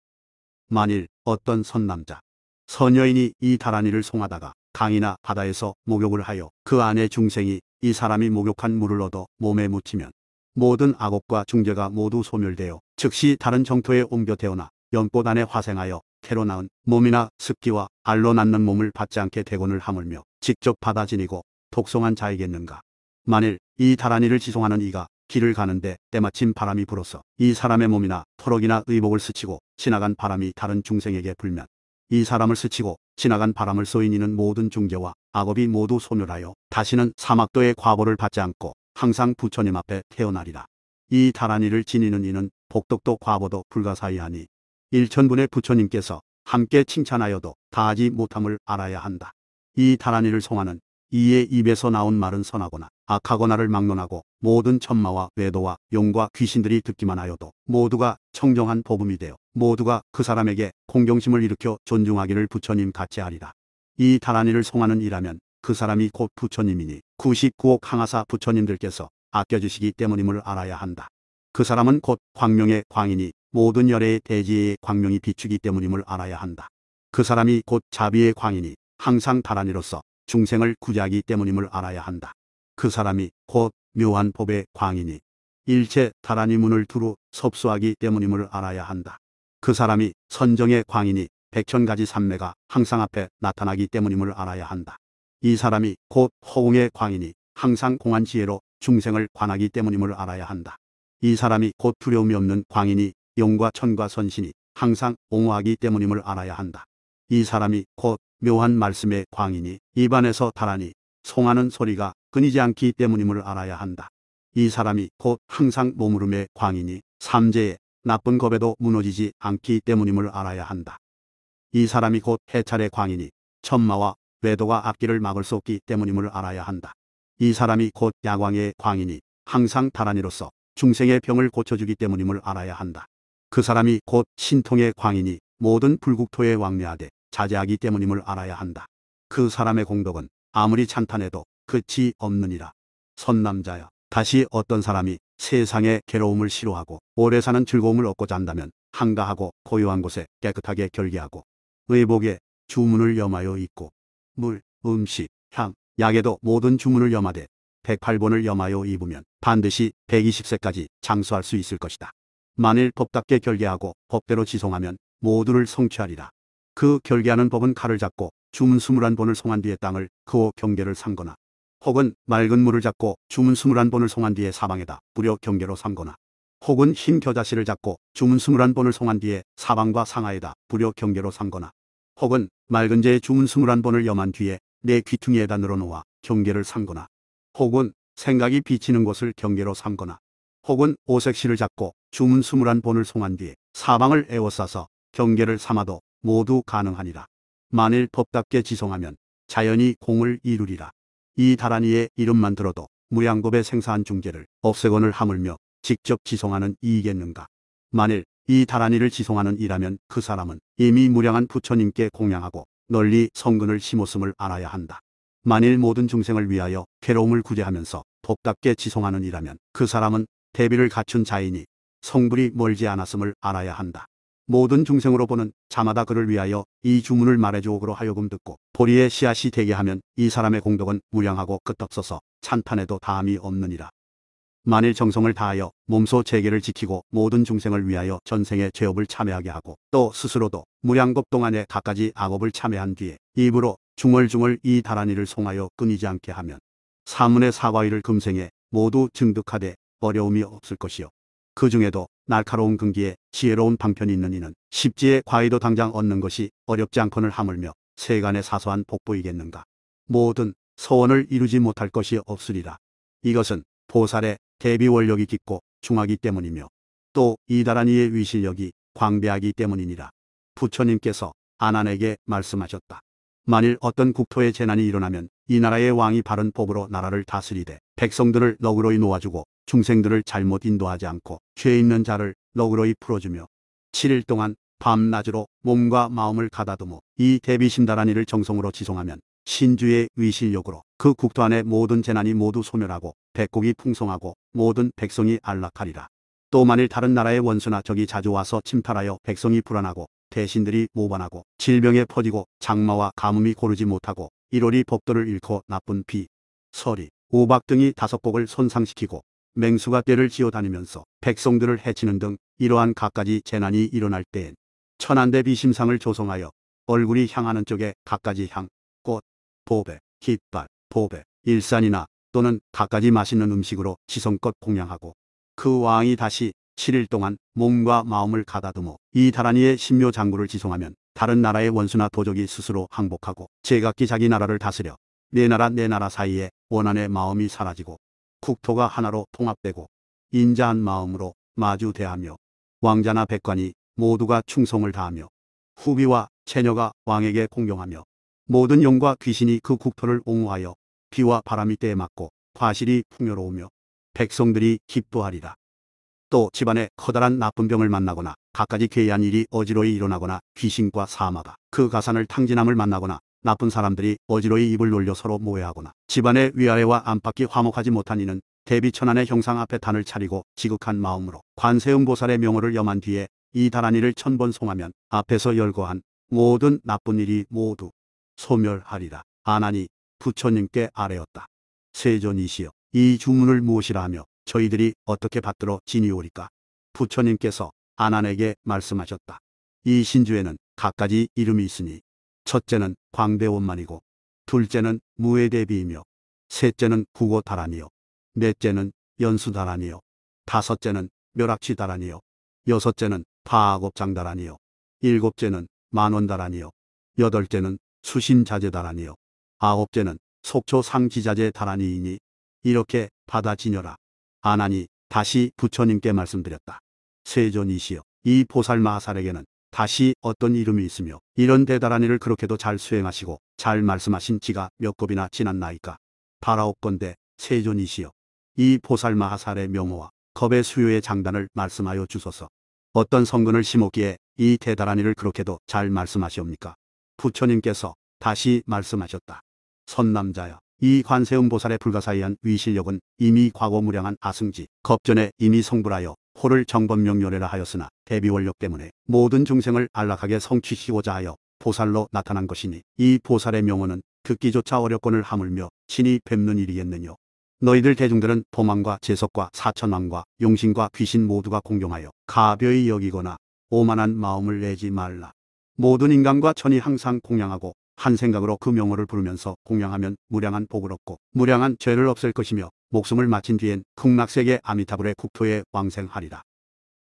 만일 어떤 선남자, 선여인이 이 다란이를 송하다가 강이나 바다에서 목욕을 하여 그 안에 중생이 이 사람이 목욕한 물을 얻어 몸에 묻히면 모든 악업과 중죄가 모두 소멸되어 즉시 다른 정토에 옮겨 태어나 연꽃 안에 화생하여 태로 낳은 몸이나 습기와 알로 낳는 몸을 받지 않게 대곤을 하물며 직접 받아 지니고 독송한 자이겠는가. 만일 이 다란이를 지송하는 이가 길을 가는데 때마침 바람이 불어서 이 사람의 몸이나 터럭이나 의복을 스치고 지나간 바람이 다른 중생에게 불면 이 사람을 스치고 지나간 바람을 쏘인 이는 모든 중죄와 악업이 모두 소멸하여 다시는 사막도의 과보를 받지 않고 항상 부처님 앞에 태어나리라. 이 다란이를 지니는 이는 복덕도 과보도 불가사의하니 일천분의 부처님께서 함께 칭찬하여도 다하지 못함을 알아야 한다. 이 다란이를 송하는 이의 입에서 나온 말은 선하거나 악하거나를 막론하고 모든 천마와 외도와 용과 귀신들이 듣기만 하여도 모두가 청정한 복음이 되어 모두가 그 사람에게 공경심을 일으켜 존중하기를 부처님 같이 하리라. 이 다란이를 송하는 이라면 그 사람이 곧 부처님이니 99억 항하사 부처님들께서 아껴주시기 때문임을 알아야 한다. 그 사람은 곧 광명의 광이니 모든 열애의 대지의 광명이 비추기 때문임을 알아야 한다. 그 사람이 곧 자비의 광이니 항상 다란이로서 중생을 구제하기 때문임을 알아야 한다. 그 사람이 곧 묘한 법의 광이니 일체 다란이 문을 두루 섭수하기 때문임을 알아야 한다. 그 사람이 선정의 광이니 백천가지 삼매가 항상 앞에 나타나기 때문임을 알아야 한다. 이 사람이 곧 허공의 광이니 항상 공한 지혜로 중생을 관하기 때문임을 알아야 한다. 이 사람이 곧 두려움이 없는 광이니 용과 천과 선신이 항상 옹호하기 때문임을 알아야 한다. 이 사람이 곧 묘한 말씀의 광이니 입안에서 다란이 송하는 소리가 끊이지 않기 때문임을 알아야 한다. 이 사람이 곧 항상 몸으름의 광이니 삼재의 나쁜 겁에도 무너지지 않기 때문임을 알아야 한다. 이 사람이 곧 해찰의 광이니 천마와 외도가 악기를 막을 수 없기 때문임을 알아야 한다. 이 사람이 곧 야광의 광이니 항상 다란이로서 중생의 병을 고쳐주기 때문임을 알아야 한다. 그 사람이 곧 신통의 광이니 모든 불국토에 왕래하되 자제하기 때문임을 알아야 한다. 그 사람의 공덕은 아무리 찬탄해도 끝이 없느니라. 선남자여, 다시 어떤 사람이 세상의 괴로움을 싫어하고 오래 사는 즐거움을 얻고자 한다면 한가하고 고요한 곳에 깨끗하게 결기하고 의복에 주문을 염하여 입고 물, 음식, 향, 약에도 모든 주문을 염하되 108번을 염하여 입으면 반드시 120세까지 장수할 수 있을 것이다. 만일 법답게 결계하고 법대로 지송하면 모두를 성취하리라. 그 결계하는 법은 칼을 잡고 주문 21번을 송한 뒤에 땅을 그어 경계를 삼거나 혹은 맑은 물을 잡고 주문 21번을 송한 뒤에 사방에다 뿌려 경계로 삼거나 혹은 흰 겨자씨를 잡고 주문 21번을 송한 뒤에 사방과 상하에다 뿌려 경계로 삼거나 혹은 맑은 재에 주문 21번을 염한 뒤에 내 귀퉁이에다 늘어놓아 경계를 삼거나 혹은 생각이 비치는 곳을 경계로 삼거나 혹은 오색실을 잡고 주문 21번을 송한 뒤에 사방을 에워싸서 경계를 삼아도 모두 가능하니라. 만일 법답게 지송하면 자연히 공을 이루리라. 이 다란이의 이름만 들어도 무량겁에 생사한 중재를 없애건을 하물며 직접 지송하는 이이겠는가. 만일 이 다란이를 지송하는 이라면 그 사람은 이미 무량한 부처님께 공양하고 널리 성근을 심었음을 알아야 한다. 만일 모든 중생을 위하여 괴로움을 구제하면서 법답게 지송하는 이라면 그 사람은 대비를 갖춘 자이니 성불이 멀지 않았음을 알아야 한다. 모든 중생으로 보는 자마다 그를 위하여 이 주문을 말해주오고로 하여금 듣고 보리의 씨앗이 되게 하면 이 사람의 공덕은 무량하고 끝없어서 찬탄해도 다함이 없느니라. 만일 정성을 다하여 몸소 재계를 지키고 모든 중생을 위하여 전생의 죄업을 참회하게 하고 또 스스로도 무량겁 동안에 갖가지 악업을 참회한 뒤에 입으로 중얼중얼 이 다란이를 송하여 끊이지 않게 하면 사문의 사과위를 금생에 모두 증득하되 어려움이 없을 것이요. 그 중에도 날카로운 근기에 지혜로운 방편이 있는 이는 십지의 과위도 당장 얻는 것이 어렵지 않거늘 하물며 세간의 사소한 복보이겠는가. 모든 소원을 이루지 못할 것이 없으리라. 이것은 보살의 대비 원력이 깊고 중하기 때문이며 또 이 다란이의 위실력이 광대하기 때문이니라. 부처님께서 아난에게 말씀하셨다. 만일 어떤 국토에 재난이 일어나면 이 나라의 왕이 바른 법으로 나라를 다스리되 백성들을 너그러이 놓아주고 중생들을 잘못 인도하지 않고 죄 있는 자를 너그러이 풀어주며 7일 동안 밤낮으로 몸과 마음을 가다듬어 이 대비심다란이를 정성으로 지송하면 신주의 위실력으로 그 국토 안의 모든 재난이 모두 소멸하고 백국이 풍성하고 모든 백성이 안락하리라. 또 만일 다른 나라의 원수나 적이 자주 와서 침탈하여 백성이 불안하고 대신들이 모반하고 질병에 퍼지고 장마와 가뭄이 고르지 못하고 일월이 법도를 잃고 나쁜 비, 서리, 우박 등이 5곡을 손상시키고 맹수가 떼를 지어다니면서 백성들을 해치는 등 이러한 갖가지 재난이 일어날 때엔 천안대 비심상을 조성하여 얼굴이 향하는 쪽에 갖가지 향, 꽃, 보배, 깃발, 보배, 일산이나 또는 갖가지 맛있는 음식으로 지성껏 공양하고 그 왕이 다시 7일 동안 몸과 마음을 가다듬어 이 다란이의 신묘 장구를 지송하면 다른 나라의 원수나 도적이 스스로 항복하고 제각기 자기 나라를 다스려 내 나라 사이에 원한의 마음이 사라지고 국토가 하나로 통합되고 인자한 마음으로 마주 대하며 왕자나 백관이 모두가 충성을 다하며 후비와 처녀가 왕에게 공경하며 모든 영과 귀신이 그 국토를 옹호하여 비와 바람이 때에 맞고 과실이 풍요로우며 백성들이 기뻐하리라. 또 집안에 커다란 나쁜 병을 만나거나 갖가지 괴이한 일이 어지러이 일어나거나 귀신과 사마가 그 가산을 탕진함을 만나거나 나쁜 사람들이 어지러이 입을 놀려 서로 모해하거나 집안의 위아래와 안팎이 화목하지 못한 이는 대비천안의 형상 앞에 단을 차리고 지극한 마음으로 관세음보살의 명호를 염한 뒤에 이 다란이를 1000번 송하면 앞에서 열거한 모든 나쁜 일이 모두 소멸하리라. 아나니 부처님께 아뢰었다. 세존이시여, 이 주문을 무엇이라 하며 저희들이 어떻게 받들어 지니오리까? 부처님께서 아난에게 말씀하셨다. 이 신주에는 갖가지 이름이 있으니 첫째는 광대원만이고 둘째는 무에대비이며 셋째는 국어다란이요 넷째는 연수다란이요 다섯째는 멸악취다란이요 여섯째는 파악업장다란이요 일곱째는 만원다란이요 여덟째는 수신자재다란이요 아홉째는 속초상지자재다란이이니 이렇게 받아 지녀라. 아난이 다시 부처님께 말씀드렸다. 세존이시여, 이 보살마하살에게는 다시 어떤 이름이 있으며 이런 대단한 일을 그렇게도 잘 수행하시고 잘 말씀하신 지가 몇 겁이나 지났나이까? 바라옵건대 세존이시여, 이 보살마하살의 명호와 겁의 수요의 장단을 말씀하여 주소서. 어떤 성근을 심었기에 이 대단한 일을 그렇게도 잘 말씀하시옵니까? 부처님께서 다시 말씀하셨다. 선남자여, 이 관세음보살의 불가사의한 위실력은 이미 과거무량한 아승지 겁전에 이미 성불하여 호를 정법명료래라 하였으나 대비원력 때문에 모든 중생을 안락하게 성취시고자 하여 보살로 나타난 것이니 이 보살의 명호는 듣기조차 어렵거늘 하물며 친히 뵙는 일이겠느뇨. 너희들 대중들은 범왕과 제석과 사천왕과 용신과 귀신 모두가 공경하여 가벼이 여기거나 오만한 마음을 내지 말라. 모든 인간과 천이 항상 공양하고 한 생각으로 그 명호를 부르면서 공양하면 무량한 복을 얻고 무량한 죄를 없앨 것이며 목숨을 마친 뒤엔 극락세계 아미타불의 국토에 왕생하리라.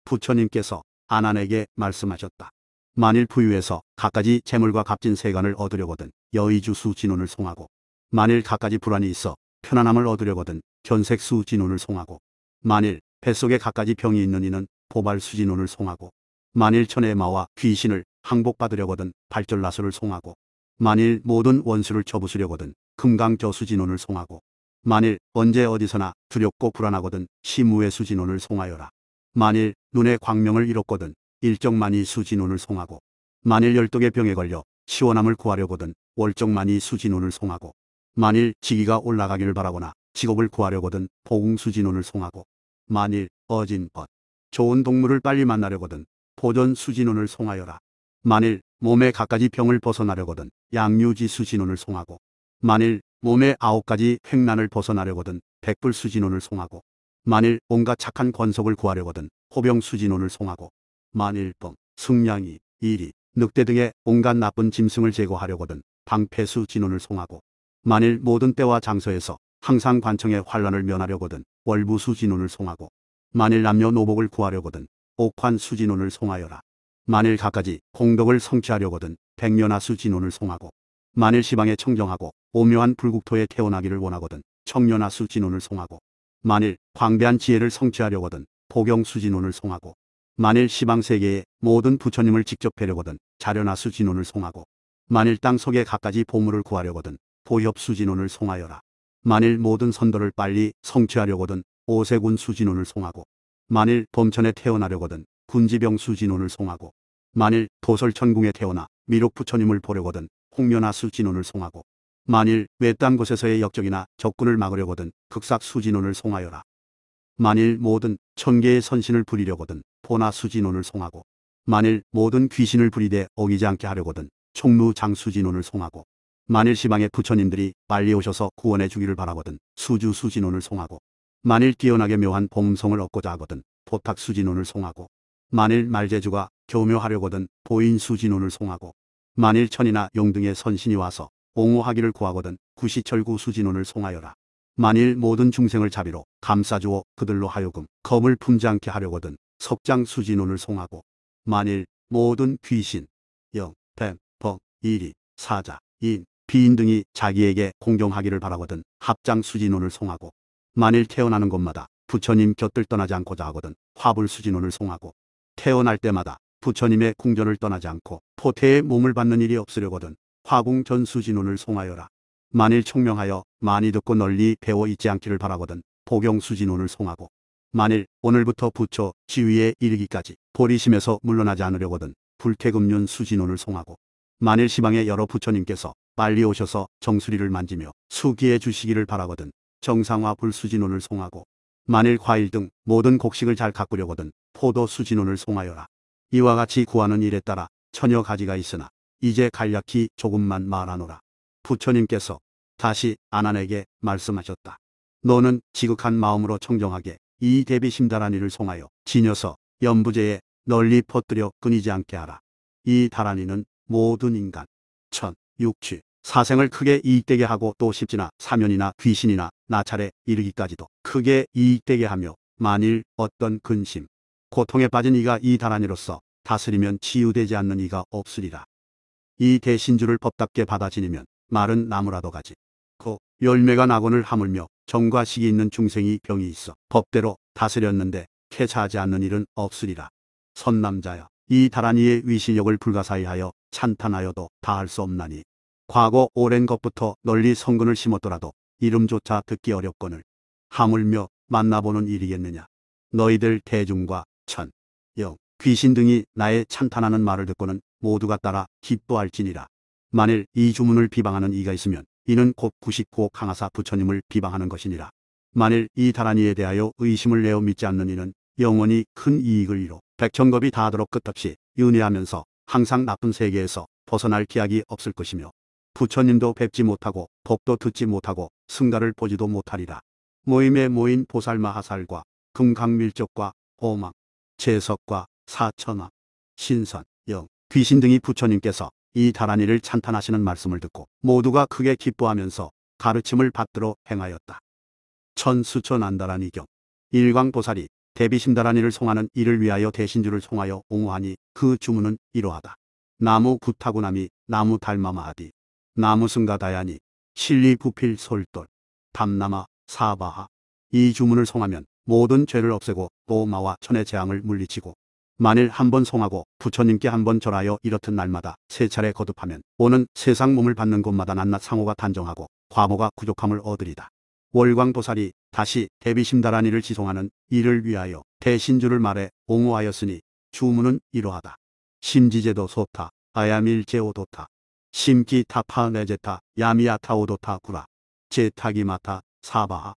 부처님께서 아난에게 말씀하셨다. 만일 부유해서 갖가지 재물과 값진 세간을 얻으려거든 여의주수 진혼을 송하고 만일 갖가지 불안이 있어 편안함을 얻으려거든 견색수 진혼을 송하고 만일 뱃속에 갖가지 병이 있는 이는 보발수진혼을 송하고 만일 천의 마와 귀신을 항복받으려거든 발절나수를 송하고 만일 모든 원수를 쳐부수려거든 금강저수진혼을 송하고 만일 언제 어디서나 두렵고 불안하거든 시무의 수진혼을 송하여라. 만일 눈의 광명을 잃었거든 일정만이 수진혼을 송하고 만일 열독의 병에 걸려 시원함을 구하려거든 월정만이 수진혼을 송하고 만일 직위가 올라가기를 바라거나 직업을 구하려거든 보궁수진혼을 송하고 만일 어진 벗 좋은 동물을 빨리 만나려거든 보전수진혼을 송하여라. 만일 몸에 갖가지 병을 벗어나려거든 양유지수진혼을 송하고 만일 몸에 9가지 횡난을 벗어나려거든 백불수진혼을 송하고 만일 온갖 착한 권속을 구하려거든 호병수진혼을 송하고 만일 뻥, 승냥이, 이리, 늑대 등의 온갖 나쁜 짐승을 제거하려거든 방패수진혼을 송하고 만일 모든 때와 장소에서 항상 관청의 환란을 면하려거든 월부수진혼을 송하고 만일 남녀노복을 구하려거든 옥환수진혼을 송하여라. 만일 갖가지 공덕을 성취하려거든 백년하수진혼을 송하고 만일 시방에 청정하고 오묘한 불국토에 태어나기를 원하거든 청년하수진혼을 송하고 만일 광대한 지혜를 성취하려거든 보경수진혼을 송하고 만일 시방세계의 모든 부처님을 직접 뵈려거든 자련하수진혼을 송하고 만일 땅속에 갖가지 보물을 구하려거든 보협수진혼을 송하여라. 만일 모든 선도를 빨리 성취하려거든 오세군수진혼을 송하고 만일 범천에 태어나려거든 군지병수진혼을 송하고 만일 도설천궁에 태어나 미륵부처님을 보려거든 홍면하수진혼을 송하고 만일 외딴 곳에서의 역적이나 적군을 막으려거든 극삭수진혼을 송하여라. 만일 모든 천계의 선신을 부리려거든 보나수진혼을 송하고 만일 모든 귀신을 부리되 어기지 않게 하려거든 총루장수진혼을 송하고 만일 시방의 부처님들이 빨리 오셔서 구원해 주기를 바라거든 수주수진혼을 송하고 만일 뛰어나게 묘한 범성을 얻고자 하거든 보탁수진혼을 송하고 만일 말제주가 교묘하려거든 보인수진혼을 송하고 만일 천이나 용 등의 선신이 와서 옹호하기를 구하거든 구시철구수진혼을 송하여라. 만일 모든 중생을 자비로 감싸주어 그들로 하여금 검을 품지 않게 하려거든 석장수진혼을 송하고 만일 모든 귀신, 영, 뱀, 벅, 이리, 사자, 인, 비인 등이 자기에게 공경하기를 바라거든 합장수진혼을 송하고 만일 태어나는 곳마다 부처님 곁을 떠나지 않고자 하거든 화불수진혼을 송하고 태어날 때마다 부처님의 궁전을 떠나지 않고 포태의 몸을 받는 일이 없으려거든 화궁 전수진운을 송하여라. 만일 총명하여 많이 듣고 널리 배워 있지 않기를 바라거든 복용수진운을 송하고, 만일 오늘부터 부처 지위에 이르기까지 보리심에서 물러나지 않으려거든 불태금륜 수진운을 송하고, 만일 시방의 여러 부처님께서 빨리 오셔서 정수리를 만지며 수기해 주시기를 바라거든 정상화 불수진운을 송하고, 만일 과일 등 모든 곡식을 잘 가꾸려거든 포도 수진운을 송하여라. 이와 같이 구하는 일에 따라 천여 가지가 있으나 이제 간략히 조금만 말하노라. 부처님께서 다시 아난에게 말씀하셨다. 너는 지극한 마음으로 청정하게 이 대비심다라니를 송하여 지녀서 연부제에 널리 퍼뜨려 끊이지 않게 하라. 이 다라니는 모든 인간, 천, 육취, 사생을 크게 이익되게 하고 또 십지나 사면이나 귀신이나 나찰에 이르기까지도 크게 이익되게 하며, 만일 어떤 근심, 고통에 빠진 이가 이 다라니로서 다스리면 치유되지 않는 이가 없으리라. 이 대신주를 법답게 받아 지니면 마른 나무라도 가지 그 열매가 나곤을 하물며 정과 식이 있는 중생이 병이 있어 법대로 다스렸는데 쾌차하지 않는 일은 없으리라. 선남자여, 이 다라니의 위신력을 불가사의하여 찬탄하여도 다할 수 없나니 과거 오랜 것부터 널리 성근을 심었더라도 이름조차 듣기 어렵거늘 하물며 만나보는 일이겠느냐. 너희들 대중과 천, 영, 귀신 등이 나의 찬탄하는 말을 듣고는 모두가 따라 기뻐할지니라. 만일 이 주문을 비방하는 이가 있으면 이는 곧 99억 강하사 부처님을 비방하는 것이니라. 만일 이 다라니에 대하여 의심을 내어 믿지 않는 이는 영원히 큰 이익을 이뤄 백천겁이 다하도록 끝없이 윤회하면서 항상 나쁜 세계에서 벗어날 기약이 없을 것이며, 부처님도 뵙지 못하고 법도 듣지 못하고 승가를 보지도 못하리라. 모임에 모인 보살마하살과 금강밀적과 호망, 재석과 사천왕, 신선, 영, 귀신 등이 부처님께서 이 다라니를 찬탄하시는 말씀을 듣고 모두가 크게 기뻐하면서 가르침을 받들어 행하였다. 천수천안다라니경. 일광보살이 대비심다라니를 송하는 이를 위하여 대신주를 송하여 옹호하니 그 주문은 이러하다. 나무 구타구나미, 나무 달마마하디, 나무 승가다야니, 실리부필 솔돌, 담나마 사바하. 이 주문을 송하면 모든 죄를 없애고 또 마와 천의 재앙을 물리치고, 만일 한 번 송하고 부처님께 한 번 절하여 이렇듯 날마다 세 차례 거듭하면 오는 세상 몸을 받는 곳마다 낱낱 상호가 단정하고 과모가 부족함을 얻으리다. 월광보살이 다시 대비심다라니를 지송하는 이를 위하여 대신주를 말해 옹호하였으니 주문은 이러하다. 심지제도 소타 아야밀제오도타, 심기타파 네제타 야미아타오도타 구라, 제타기마타 사바하.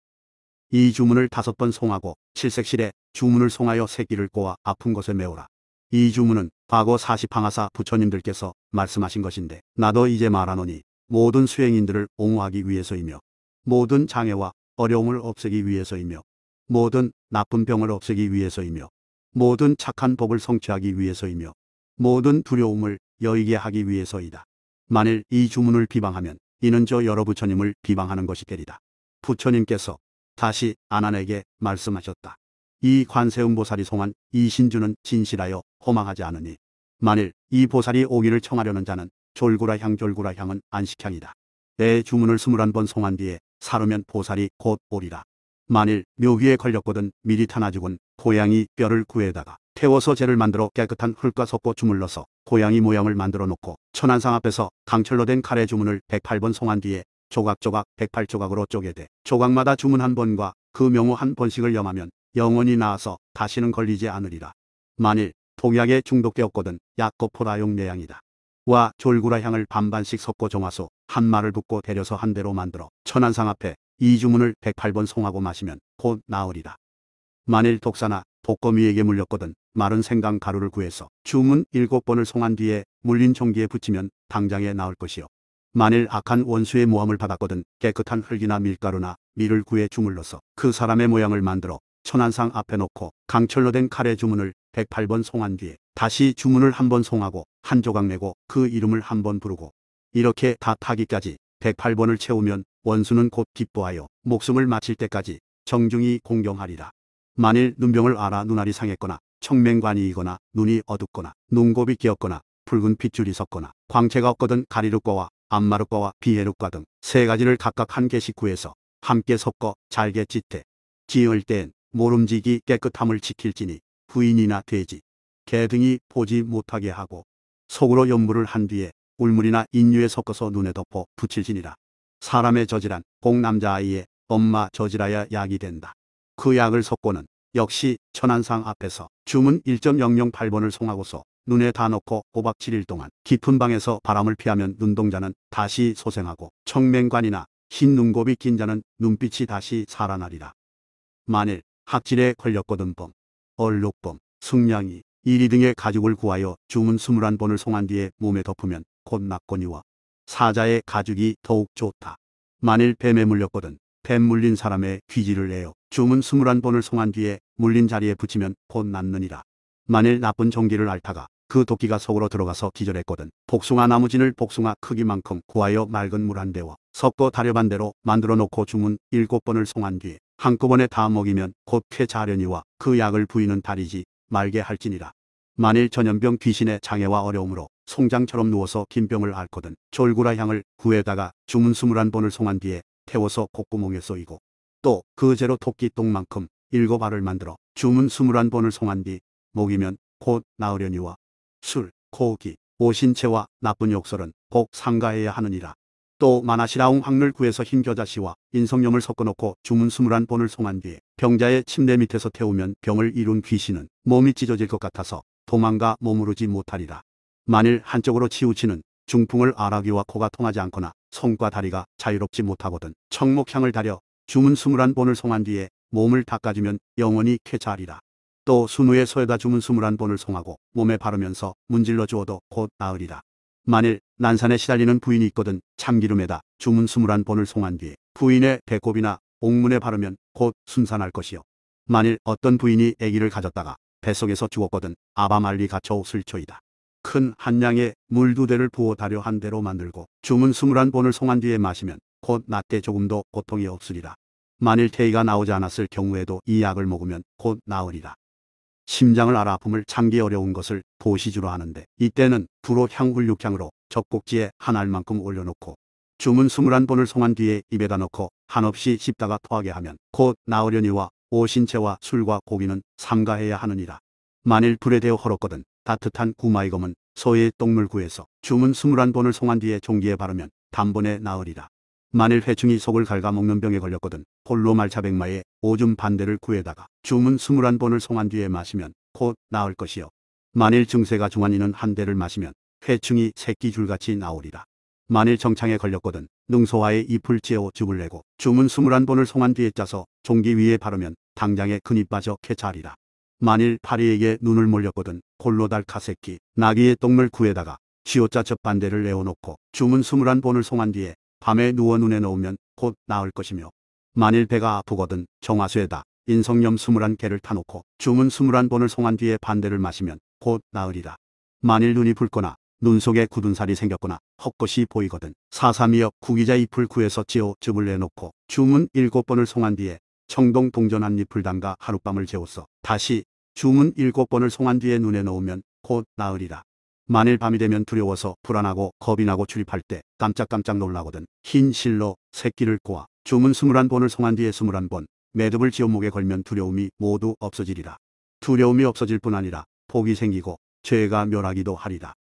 이 주문을 5번 송하고 칠색실에 주문을 송하여 새끼를 꼬아 아픈 곳에 메우라. 이 주문은 과거 40항하사 부처님들께서 말씀하신 것인데 나도 이제 말하노니 모든 수행인들을 옹호하기 위해서이며, 모든 장애와 어려움을 없애기 위해서이며, 모든 나쁜 병을 없애기 위해서이며, 모든 착한 복을 성취하기 위해서이며, 모든 두려움을 여의게 하기 위해서이다. 만일 이 주문을 비방하면 이는 저 여러 부처님을 비방하는 것이 되리다. 부처님께서 다시 아난에게 말씀하셨다. 이 관세음보살이 송한 이 신주는 진실하여 허망하지 않으니, 만일 이 보살이 오기를 청하려는 자는 졸구라향, 졸구라향은 안식향이다. 내 주문을 21번 송한 뒤에 사르면 보살이 곧 오리라. 만일 묘휘에 걸렸거든 미리 타나 죽은 고양이 뼈를 구해다가 태워서 재를 만들어 깨끗한 흙과 섞고 주물러서 고양이 모양을 만들어 놓고 천안상 앞에서 강철로 된 칼의 주문을 108번 송한 뒤에 조각조각 108조각으로 쪼개되 조각마다 주문 한 번과 그 명호 한 번씩을 염하면 영원히 나아서 다시는 걸리지 않으리라. 만일 독약에 중독되었거든 약고포라용 내향이다. 와 졸구라향을 반반씩 섞고 정화소 한 말을 붓고 데려서 한 대로 만들어 천안상 앞에 이 주문을 108번 송하고 마시면 곧 나으리라. 만일 독사나 독거미에게 물렸거든 마른 생강 가루를 구해서 주문 7번을 송한 뒤에 물린 종기에 붙이면 당장에 나을 것이요. 만일 악한 원수의 모함을 받았거든 깨끗한 흙이나 밀가루나 밀을 구해 주물러서 그 사람의 모양을 만들어 천안상 앞에 놓고 강철로 된 칼의 주문을 108번 송한 뒤에 다시 주문을 한 번 송하고 한 조각 내고 그 이름을 한 번 부르고 이렇게 다 타기까지 108번을 채우면 원수는 곧 기뻐하여 목숨을 마칠 때까지 정중히 공경하리라. 만일 눈병을 앓아 눈알이 상했거나 청맹관이이거나 눈이 어둡거나 눈곱이 끼었거나 붉은 핏줄이 섰거나 광채가 없거든 가리륵과와 안마륵과와 비해륵과 등 3가지를 각각 한 개씩 구해서 함께 섞어 잘게 찢되 지을 땐 모름지기 깨끗함을 지킬지니 부인이나 돼지, 개 등이 보지 못하게 하고 속으로 염불을 한 뒤에 꿀물이나 인유에 섞어서 눈에 덮어 붙일지니라. 사람의 저질한 꼭 남자아이의 엄마 저질하야 약이 된다. 그 약을 섞고는 역시 천안상 앞에서 주문 1.008번을 송하고서 눈에 다 넣고 꼬박 7일 동안 깊은 방에서 바람을 피하면 눈동자는 다시 소생하고 청맹관이나 흰 눈곱이 낀 자는 눈빛이 다시 살아나리라. 만일 학질에 걸렸거든 범, 얼룩범, 승냥이, 이리 등의 가죽을 구하여 주문 21번을 송한 뒤에 몸에 덮으면 곧 낫거니와 사자의 가죽이 더욱 좋다. 만일 뱀에 물렸거든 뱀 물린 사람의 귀지를 내어 주문 21번을 송한 뒤에 물린 자리에 붙이면 곧 낫느니라. 만일 나쁜 종기를 앓다가 그 도끼가 속으로 들어가서 기절했거든 복숭아 나무진을 복숭아 크기만큼 구하여 맑은 물 한 대와 섞어 다려반대로 만들어 놓고 주문 7번을 송한 뒤에 한꺼번에 다 먹이면 곧 쾌자려니와 그 약을 부인은 다리지 말게 할지니라. 만일 전염병 귀신의 장애와 어려움으로 송장처럼 누워서 긴 병을 앓거든 졸구라 향을 구에다가 주문 21번을 송한 뒤에 태워서 콧구멍에 쏘이고 또 그 재로 토끼 똥만큼 7알을 만들어 주문 21번을 송한 뒤 먹이면 곧 나으려니와 술, 고기, 오신채와 나쁜 욕설은 꼭 삼가해야 하느니라. 또 마나시라웅 황를 구해서 흰 겨자씨와 인성염을 섞어놓고 주문 21번을 송한 뒤에 병자의 침대 밑에서 태우면 병을 이룬 귀신은 몸이 찢어질 것 같아서 도망가 머무르지 못하리라. 만일 한쪽으로 치우치는 중풍을 앓아귀와 코가 통하지 않거나 손과 다리가 자유롭지 못하거든 청목향을 달여 주문 21번을 송한 뒤에 몸을 닦아주면 영원히 쾌차하리라. 또 순우의 소에다 주문 21번을 송하고 몸에 바르면서 문질러 주어도 곧 나으리라. 만일 난산에 시달리는 부인이 있거든 참기름에다 주문 21번을 송한 뒤에 부인의 배꼽이나 옥문에 바르면 곧 순산할 것이요. 만일 어떤 부인이 아기를 가졌다가 뱃속에서 죽었거든 아바말리 가쳐 옷을 초이다. 큰 한 양에 물 2대를 부어 다려 한 대로 만들고 주문 21번을 송한 뒤에 마시면 곧 낫게 조금도 고통이 없으리라. 만일 태이가 나오지 않았을 경우에도 이 약을 먹으면 곧 나으리라. 심장을 앓아 아픔을 참기 어려운 것을 보시주로 하는데 이때는 불호 향훌육향으로 젖꼭지에 한 알만큼 올려놓고 주문 21번을 송한 뒤에 입에다 넣고 한없이 씹다가 토하게 하면 곧 나으려니와 오신채와 술과 고기는 삼가해야 하느니라. 만일 불에 대어 헐었거든 따뜻한 구마이검은 소의 똥물 구해서 주문 21번을 송한 뒤에 종기에 바르면 단번에 나으리라. 만일 회충이 속을 갉아먹는 병에 걸렸거든 홀로 말차백마에 오줌 반대를 구해다가 주문 21번을 송한 뒤에 마시면 곧 나을 것이요. 만일 증세가 중한 이는 한 대를 마시면 회충이 새끼줄같이 나오리라. 만일 정창에 걸렸거든 능소화에 잎을 째어 즙을 내고 주문 21번을 송한 뒤에 짜서 종기 위에 바르면 당장에 근이 빠져 쾌차하리라. 만일 파리에게 눈을 몰렸거든 골로달 카새끼 나귀의 똥물 구에다가 쥐오자 젖반대를 내어놓고 주문 21번을 송한 뒤에 밤에 누워 눈에 넣으면 곧 나을 것이며 만일 배가 아프거든 정화수에다 인성염 21개를 타놓고 주문 21번을 송한 뒤에 반대를 마시면 곧 나으리라. 만일 눈이 붉거나 눈 속에 굳은 살이 생겼거나 헛것이 보이거든 사삼이역 구기자 잎을 구해서 찌어 즙을 내놓고 주문 7번을 송한 뒤에 청동 동전 한 잎을 담가 하룻밤을 재웠어 다시 주문 7번을 송한 뒤에 눈에 넣으면 곧 나으리라. 만일 밤이 되면 두려워서 불안하고 겁이 나고 출입할 때 깜짝깜짝 놀라거든 흰 실로 새끼를 꼬아 주문 21번을 송한 뒤에 21번 매듭을 지어 목에 걸면 두려움이 모두 없어지리라. 두려움이 없어질 뿐 아니라 복이 생기고 죄가 멸하기도 하리라.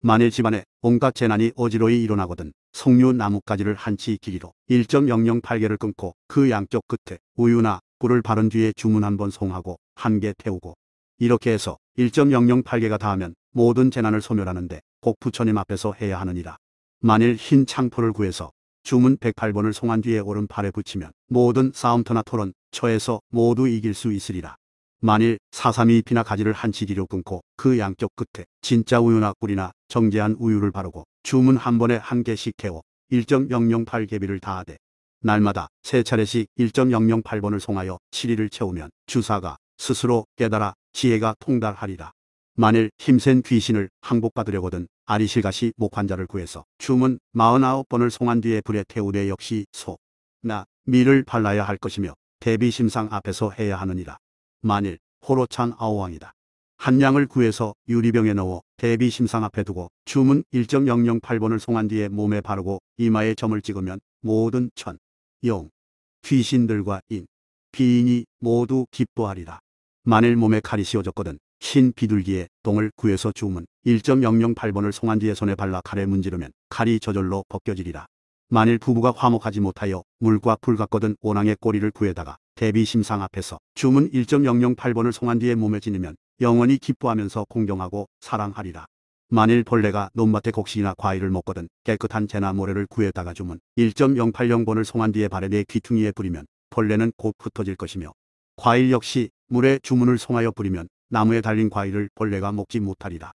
만일 집안에 온갖 재난이 어지러이 일어나거든 석류 나뭇가지를 한치 길이로 1.008개를 끊고 그 양쪽 끝에 우유나 꿀을 바른 뒤에 주문 한 번 송하고 한 개 태우고 이렇게 해서 1.008개가 닿으면 모든 재난을 소멸하는데 꼭 부처님 앞에서 해야 하느니라. 만일 흰 창포를 구해서 주문 108번을 송한 뒤에 오른팔에 붙이면 모든 싸움터나 토론, 처에서 모두 이길 수 있으리라. 만일 사삼이 잎이나 가지를 한치 뒤로 끊고 그 양쪽 끝에 진짜 우유나 꿀이나 정제한 우유를 바르고 주문 한 번에 한 개씩 태워 1.008개비를 다하되 날마다 세 차례씩 1.008번을 송하여 7일을 채우면 주사가 스스로 깨달아 지혜가 통달하리라. 만일 힘센 귀신을 항복받으려거든 아리실가시 목환자를 구해서 주문 49번을 송한 뒤에 불에 태우되 역시 소, 나, 미를 발라야 할 것이며 대비심상 앞에서 해야 하느니라. 만일 호로찬 아오왕이다. 한 양을 구해서 유리병에 넣어 대비심상 앞에 두고 주문 1.008번을 송한 뒤에 몸에 바르고 이마에 점을 찍으면 모든 천, 영, 귀신들과 인, 비인이 모두 기뻐하리라. 만일 몸에 칼이 씌워졌거든 흰 비둘기에 똥을 구해서 주문 1.008번을 송한 뒤에 손에 발라 칼에 문지르면 칼이 저절로 벗겨지리라. 만일 부부가 화목하지 못하여 물과 불 같거든 오낭의 꼬리를 구해다가 대비심상 앞에서 주문 1.008번을 송한 뒤에 몸에 지니면 영원히 기뻐하면서 공경하고 사랑하리라. 만일 벌레가 논밭에 곡식이나 과일을 먹거든 깨끗한 재나 모래를 구해다가 주문 1.080번을 송한 뒤에 발에 내 귀퉁이에 뿌리면 벌레는 곧 흩어질 것이며, 과일 역시 물에 주문을 송하여 뿌리면 나무에 달린 과일을 벌레가 먹지 못하리라.